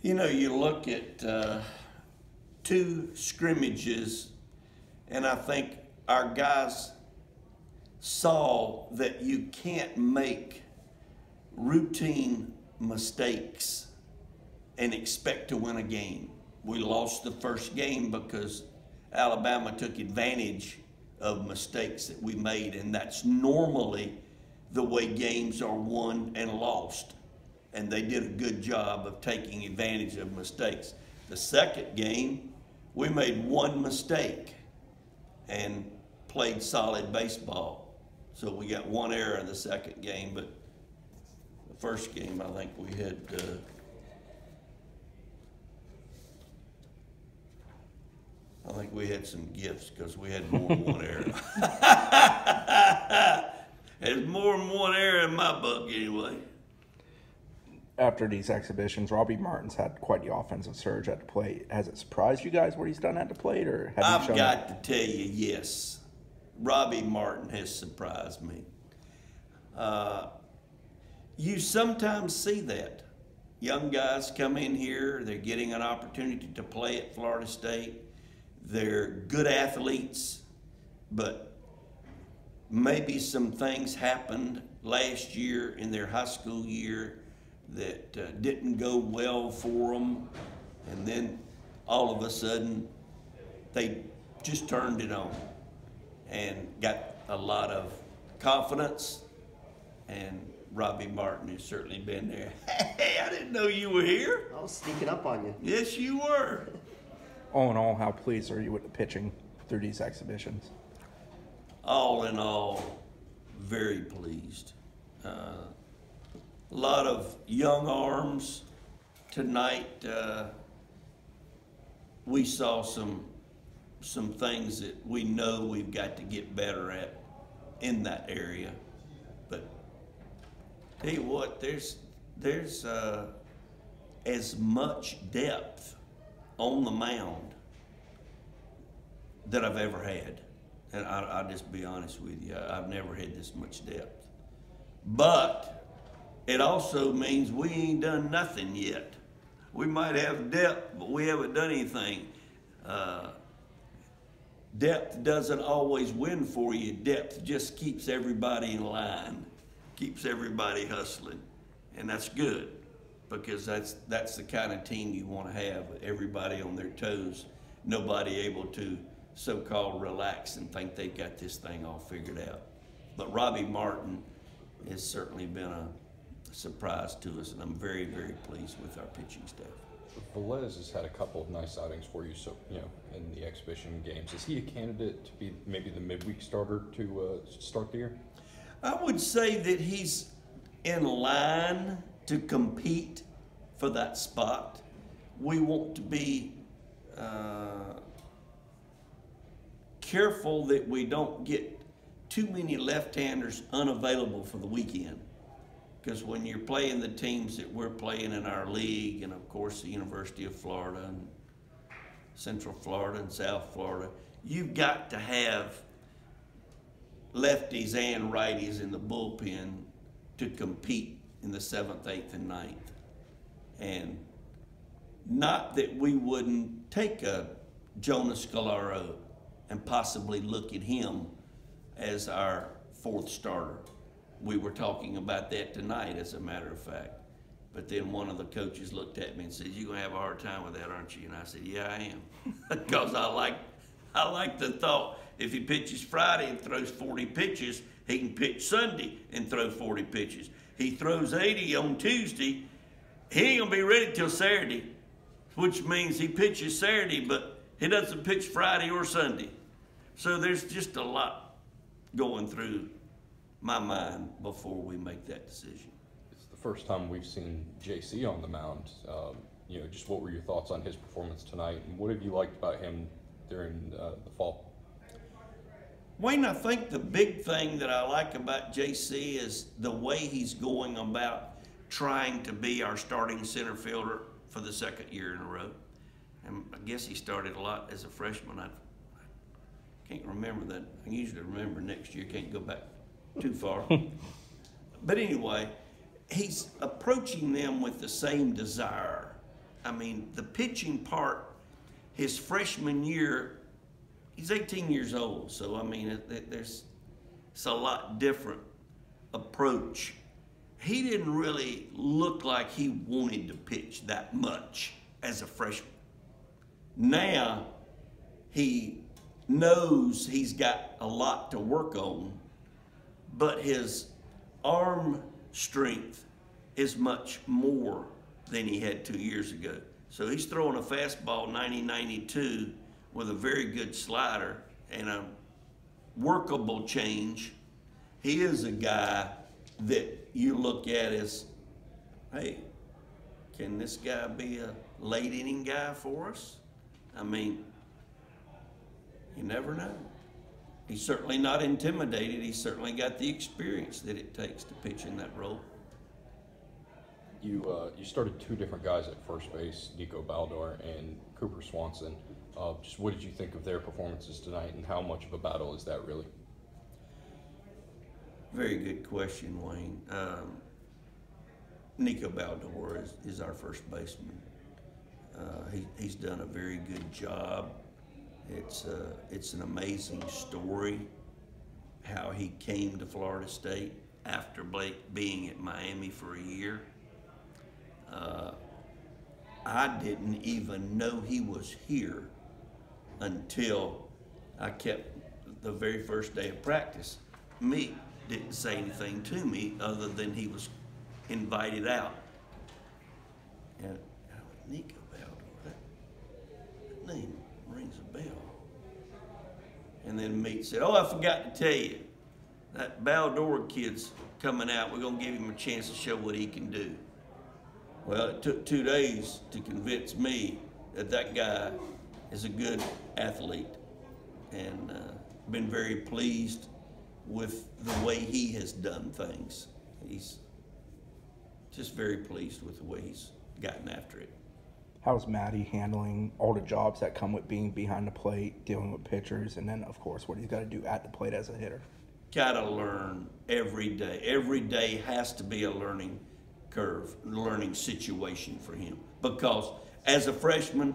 You know, you look at two scrimmages, and I think our guys saw that you can't make routine mistakes and expect to win a game. We lost the first game because Alabama took advantage of mistakes that we made, and that's normally the way games are won and lost. And they did a good job of taking advantage of mistakes. The second game, we made one mistake and played solid baseball. So we got one error in the second game, but the first game, I think we had some gifts because we had more than one error. There's more than one error in my book anyway. After these exhibitions, Robbie Martin's had quite the offensive surge at the plate. Has it surprised you guys what he's done at the plate, or have you shown? I've got to tell you, yes. Robbie Martin has surprised me. You sometimes see that. Young guys come in here, they're getting an opportunity to play at Florida State. They're good athletes, but maybe some things happened last year in their high school year that didn't go well for them, and then all of a sudden they just turned it on and got a lot of confidence, and Robbie Martin has certainly been there. Hey, I didn't know you were here. I was sneaking up on you. Yes, you were. All in all, how pleased are you with the pitching through these exhibitions? All in all, very pleased. A lot of young arms tonight. We saw some things that we know we've got to get better at in that area. But tell you what, there's as much depth on the mound that I've ever had. And I'll just be honest with you, I've never had this much depth. But it also means we ain't done nothing yet. We might have depth, but we haven't done anything. Depth doesn't always win for you. Depth just keeps everybody in line, keeps everybody hustling. And that's good, because that's the kind of team you want to have, everybody on their toes, nobody able to so-called relax and think they've got this thing all figured out. But Robbie Martin has certainly been a surprise to us, and I'm very, very pleased with our pitching staff. Velez has had a couple of nice outings for you, so in the exhibition games. Is he a candidate to be maybe the midweek starter to start the year? I would say that he's in line to compete for that spot. We want to be careful that we don't get too many left-handers unavailable for the weekend. Because when you're playing the teams that we're playing in our league, and of course the University of Florida and Central Florida and South Florida, you've got to have lefties and righties in the bullpen to compete in the 7th, 8th, and 9th. And not that we wouldn't take a Jonas Scalaro and possibly look at him as our 4th starter. We were talking about that tonight, as a matter of fact. But then one of the coaches looked at me and said, "You're gonna have a hard time with that, aren't you?" And I said, "Yeah, I am." Because I like the thought, if he pitches Friday and throws 40 pitches, he can pitch Sunday and throw 40 pitches. He throws 80 on Tuesday, he ain't gonna be ready till Saturday, which means he pitches Saturday, but he doesn't pitch Friday or Sunday. So there's just a lot going through my mind before we make that decision. It's the first time we've seen JC on the mound. Just what were your thoughts on his performance tonight, and what have you liked about him during the fall? Wayne, I think the big thing that I like about JC is the way he's going about trying to be our starting center fielder for the 2nd year in a row. And I guess he started a lot as a freshman. I can't remember that. I usually remember next year, can't go back too far. But anyway, he's approaching them with the same desire. I mean, the pitching part, his freshman year, he's 18 years old. So, I mean, it's a lot different approach. He didn't really look like he wanted to pitch that much as a freshman. Now, he knows he's got a lot to work on, but his arm strength is much more than he had 2 years ago. So he's throwing a fastball 90-92 with a very good slider and a workable change. He is a guy that you look at as, hey, can this guy be a late inning guy for us? I mean, you never know. He's certainly not intimidated. He's certainly got the experience that it takes to pitch in that role. You started two different guys at first base, Nico Baldor and Cooper Swanson. Just what did you think of their performances tonight, and how much of a battle is that really? Very good question, Wayne. Nico Baldor is our first baseman. He's done a very good job. It's an amazing story how he came to Florida State after being at Miami for a year. I didn't even know he was here until I kept the very first day of practice. Meek didn't say anything to me other than he was invited out. And I went, Nico Baldor, that name rings a bell. And then Meek said, oh, I forgot to tell you, that Baldor kid's coming out. We're going to give him a chance to show what he can do. Well, it took 2 days to convince me that that guy is a good athlete, and been very pleased with the way he has done things. He's just very pleased with the way he's gotten after it. How's Matty handling all the jobs that come with being behind the plate, dealing with pitchers, and then, of course, what he's got to do at the plate as a hitter? Got to learn every day. Every day has to be a learning curve, learning situation for him. Because as a freshman,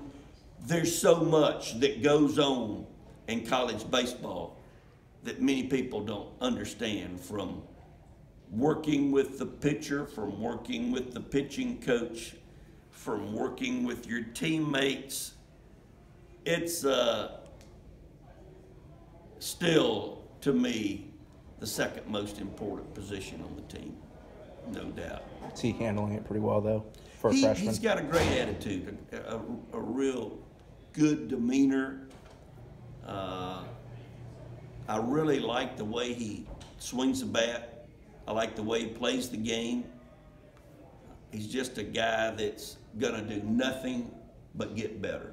there's so much that goes on in college baseball that many people don't understand, from working with the pitcher, from working with the pitching coach, from working with your teammates. It's still, to me, the second most important position on the team, no doubt. Is he handling it pretty well, though, for a freshman? He's got a great attitude, a real good demeanor. I really like the way he swings the bat. I like the way he plays the game. He's just a guy that's going to do nothing but get better.